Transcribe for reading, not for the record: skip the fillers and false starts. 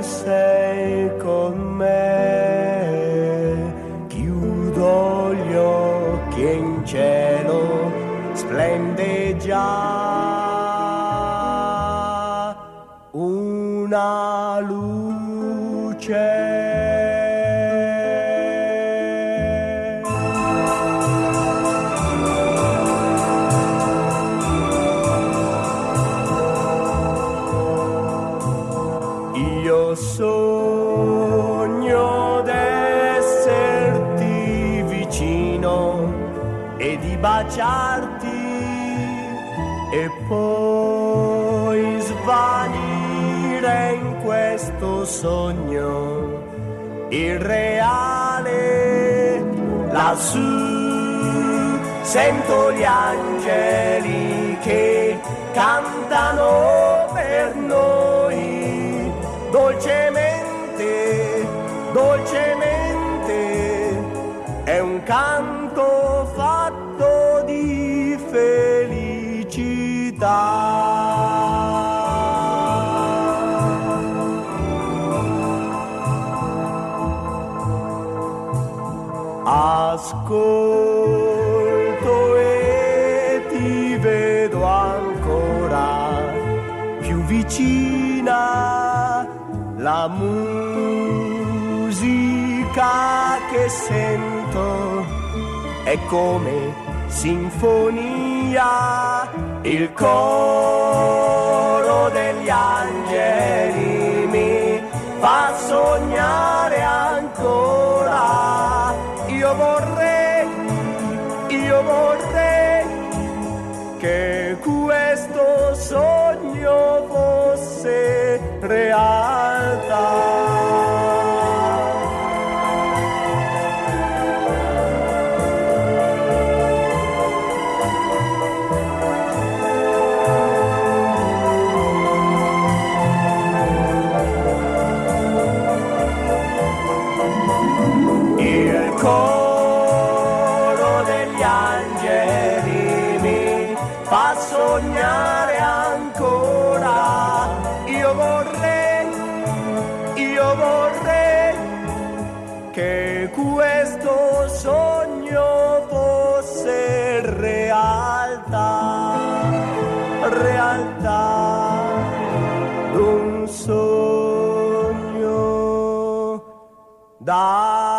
sei con me, chiudo gli occhi e in cielo splende già una luce. Io sogno d'esserti vicino e di baciarti e poi svanire in questo sogno irreale. Lassù sento gli angeli che cantano per noi. Dolcemente, dolcemente, è un canto fatto di felicità. Ascolto e ti vedo ancora più vicina. La musica che sento è come sinfonia, il coro degli angeli mi fa sognare ancora. Io vorrei che questo sogno fosse realtà. Il coro degli angeli mi fa sognare ancora. Io vorrei che questo sogno fosse realtà, realtà d'un sogno da